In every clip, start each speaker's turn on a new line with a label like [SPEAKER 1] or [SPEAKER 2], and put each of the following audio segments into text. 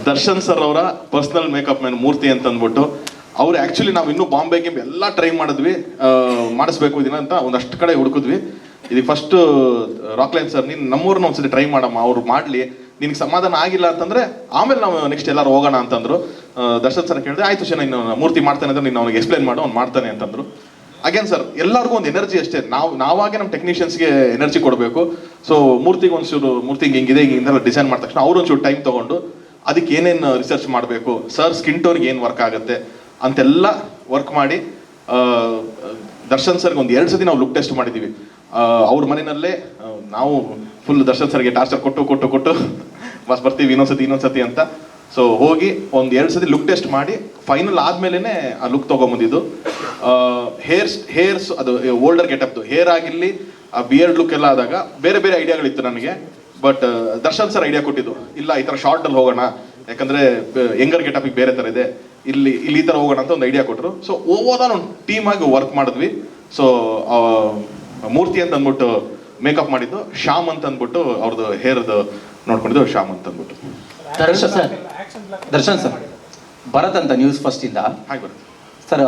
[SPEAKER 1] Darshan sir ಅವರ personal makeup man ಮೂರ್ತಿ ಅಂತ ಅಂದ್ಬಿಟ್ಟು ಅವ್ರು ಆ್ಯಕ್ಚುಲಿ ನಾವು ಇನ್ನೂ ಬಾಂಬೆಗೆ ಎಲ್ಲ ಟ್ರೈ ಮಾಡಿದ್ವಿ, ಮಾಡಿಸ್ಬೇಕು ಇದನ್ನ ಅಂತ ಒಂದಷ್ಟು ಕಡೆ ಹುಡುಕಿದ್ವಿ. ಇದಕ್ಕೆ ಫಸ್ಟ್ ರಾಕ್ಲೈನ್ ಸರ್ ನೀನು ನಮ್ಮೂರನ್ನ ಒಂದ್ಸತಿ ಟ್ರೈ ಮಾಡಮ್ಮ, ಅವ್ರು ಮಾಡಲಿ, ನಿನಗೆ ಸಮಾಧಾನ ಆಗಿಲ್ಲ ಅಂತಂದರೆ ಆಮೇಲೆ ನಾವು ನೆಕ್ಸ್ಟ್ ಎಲ್ಲರೂ ಹೋಗೋಣ ಅಂತಂದರು. ದರ್ಶನ್ ಸರ್ ಕೇಳಿದೆ, ಆಯಿತು ಶನ ಇನ್ನು ಮೂರ್ತಿ ಮಾಡ್ತಾನೆ ಅಂದರೆ ನೀನು ಅವನಿಗೆ ಎಕ್ಸ್ಪ್ಲೈನ್ ಮಾಡು, ಅವ್ನು ಮಾಡ್ತಾನೆ ಅಂತಂದರು. ಅಗೇನ್ ಸರ್ ಎಲ್ಲರಿಗೂ ಒಂದು ಎನರ್ಜಿ ಅಷ್ಟೇ, ನಾವಾಗೆ ನಮ್ಮ ಟೆಕ್ನಿಷಿಯನ್ಸ್ಗೆ ಎನರ್ಜಿ ಕೊಡಬೇಕು. ಸೊ ಮೂರ್ತಿಗೆ ಒಂಚೂರು ಮೂರ್ತಿಗೆ ಹಿಂಗಿದೆ ಹಿಂಗೆಲ್ಲ ಡಿಸೈನ್ ಮಾಡಿದ ತಕ್ಷಣ ಅವ್ರು ಒಂಚೂರು ಟೈಮ್ ತೊಗೊಂಡು ಅದಕ್ಕೆ ಏನೇನು ರಿಸರ್ಚ್ ಮಾಡಬೇಕು, ಸರ್ ಸ್ಕಿನ್ ಟೋನ್ಗೆ ಏನು ವರ್ಕ್ ಆಗುತ್ತೆ ಅಂತೆಲ್ಲ ವರ್ಕ್ ಮಾಡಿ ದರ್ಶನ್ ಸರ್ಗೆ ಒಂದು 2 ಸತಿ ನಾವು ಲುಕ್ ಟೆಸ್ಟ್ ಮಾಡಿದ್ದೀವಿ. ಅವ್ರ ಮನೆಯಲ್ಲೇ ನಾವು ಫುಲ್ ದರ್ಶನ್ ಸರ್ಗೆ ಟಾರ್ಚರ್ ಕೊಟ್ಟು ಬಸ್ ಬರ್ತೀವಿ ಇನ್ನೊಂದ್ಸತಿ ಅಂತ. ಸೊ ಹೋಗಿ ಒಂದು 2 ಸತಿ ಲುಕ್ ಟೆಸ್ಟ್ ಮಾಡಿ ಫೈನಲ್ ಆದ್ಮೇಲೆ ಆ ಲುಕ್ ತೊಗೊಂಬಂದಿದ್ದು. ಹೇರ್ಸ್ ಅದು ಓಲ್ಡರ್ ಗೆಟಪ್ದು ಹೇರ್ ಆಗಿರಲಿ, ಆ ಬಿಯರ್ಡ್ ಲುಕ್ ಎಲ್ಲ ಆದಾಗ ಬೇರೆ ಬೇರೆ ಐಡಿಯಾಗಳಿತ್ತು ನನಗೆ. ಬಟ್ ದರ್ಶನ್ ಸರ್ ಐಡಿಯಾ ಕೊಟ್ಟಿದ್ದು, ಇಲ್ಲ ಈ ಥರ ಶಾರ್ಟಲ್ಲಿ ಹೋಗೋಣ, ಯಾಕಂದರೆ ಯಂಗರ್ ಗೆಟಪಿಗೆ ಬೇರೆ ಥರ ಇದೆ, ಇಲ್ಲಿ ಈ ಥರ ಹೋಗೋಣ ಅಂತ ಒಂದು ಐಡಿಯಾ ಕೊಟ್ಟರು. ಸೊ ಓವರಾಲ್ ಒಂದು ಟೀಮಾಗಿ ವರ್ಕ್ ಮಾಡಿದ್ವಿ. ಸೊ ಮೂರ್ತಿ ಅಂತ ಅಂದ್ಬಿಟ್ಟು ಮೇಕಪ್ ಮಾಡಿದ್ದು, ಶ್ಯಾಮ್ ಅಂತ ಅಂದ್ಬಿಟ್ಟು ಅವ್ರದ್ದು ಹೇರ್ದು ನೋಡ್ಕೊಂಡಿದ್ದು ಶ್ಯಾಮ್ ಅಂತ ಅಂದ್ಬಿಟ್ಟು.
[SPEAKER 2] ದರ್ಶನ್ ಸರ್ ಭರತ್ ಅಂತ ನ್ಯೂಸ್ ಫಸ್ಟ್ ಇಂದ
[SPEAKER 1] ಹಾಗೆ ಬರುತ್ತೆ
[SPEAKER 2] ಸರ್.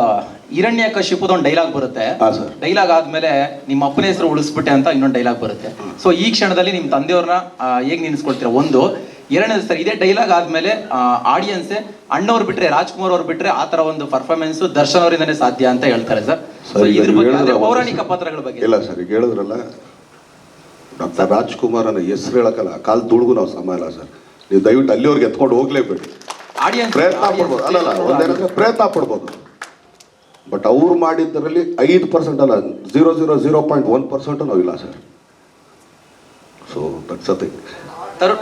[SPEAKER 2] ಹಿರಣ್ಯಕಶಿಪುದು ಒಂದು ಡೈಲಾಗ್ ಬರುತ್ತೆ, ಡೈಲಾಗ್ ಆದ್ಮೇಲೆ ನಿಮ್ಮ ಅಪ್ಪನ ಹೆಸರು ಉಳಿಸ್ಬಿಟ್ಟೆ ಅಂತ ಇನ್ನೊಂದು ಡೈಲಾಗ್ ಬರುತ್ತೆ. ಸೊ ಈ ಕ್ಷಣದಲ್ಲಿ ನಿಮ್ಮ ತಂದೆಯವ್ರನ್ನ ಹೇಗೆ ನಿನ್ಸ್ಕೊಳ್ತೀರಾ? ಒಂದು ಎರಡನೇದು ಸರ್, ಇದೇ ಡೈಲಾಗ್ ಆದ್ಮೇಲೆ ಆಡಿಯನ್ಸೇ ಅಣ್ಣವ್ರು ಬಿಟ್ರೆ, ರಾಜ್ಕುಮಾರ್ ಅವ್ರು ಬಿಟ್ರೆ ಆ ತರ ಒಂದು ಪರ್ಫಾರ್ಮೆನ್ಸ್ ದರ್ಶನ್ ಅವರಿಂದನೇ ಸಾಧ್ಯ ಅಂತ ಹೇಳ್ತಾರೆ ಸರ್. ಇದ್ರ ಬಗ್ಗೆ ಪೌರಾಣಿಕ ಪಾತ್ರಗಳ ಬಗ್ಗೆ
[SPEAKER 3] ಇಲ್ಲ ಸರ್, ಈಗ ಹೇಳಿದ್ರಲ್ಲ ಡಾಕ್ಟರ್ ರಾಜ್ಕುಮಾರ್ ಅನ್ನೋ ಹೆಸರು ಹೇಳಕ್ಕಲ್ಲ, ಕಾಲ್ ತುಳುಗು ನಾವು ಸಮ ಇಲ್ಲ ಸರ್. ನೀವು ದಯವಿಟ್ಟು ಅಲ್ಲಿವ್ರಿಗೆ ಎತ್ಕೊಂಡು ಹೋಗ್ಲೇಬೇಡಿ.
[SPEAKER 2] ಆಡಿಯನ್ಸ್
[SPEAKER 3] ಪ್ರಯತ್ನ ಪಡ್ಬೋದು, ಅಲ್ಲಲ್ಲ ಒಂದೇನಂದ್ರೆ ಪ್ರಯತ್ನ ಪಡ್ಬೋದು, ಬಟ್ ಅವ್ರು ಮಾಡಿದ್ದರಲ್ಲಿ 5% ಅಲ್ಲ 0.1% ನಾವಿಲ್ಲ sir. So that's a thing sir.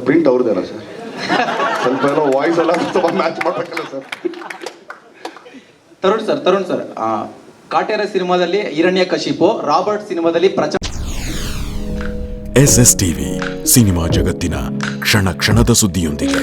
[SPEAKER 3] Print ಅವ್ರದ್ದೇನಾ ಸರ್? ಸ್ವಲ್ಪ ಏನೋ ವಾಯ್ಸ್ ಎಲ್ಲ ಸ್ವಲ್ಪ ಮ್ಯಾಚ್ ಮಾಡಬೇಕಲ್ಲ ಸರ್.
[SPEAKER 2] ತರುಣ್ ಸರ್ ಕಾಟೇರ ಸಿನಿಮಾದಲ್ಲಿ ಹಿರಣ್ಯಕಶಿಪು, ರಾಬರ್ಟ್ ಸಿನಿಮಾದಲ್ಲಿ
[SPEAKER 4] SS ಟಿವಿ ಸಿನಿಮಾ ಜಗತ್ತಿನ ಕ್ಷಣ ಕ್ಷಣದ ಸುದ್ದಿಯೊಂದಿಗೆ.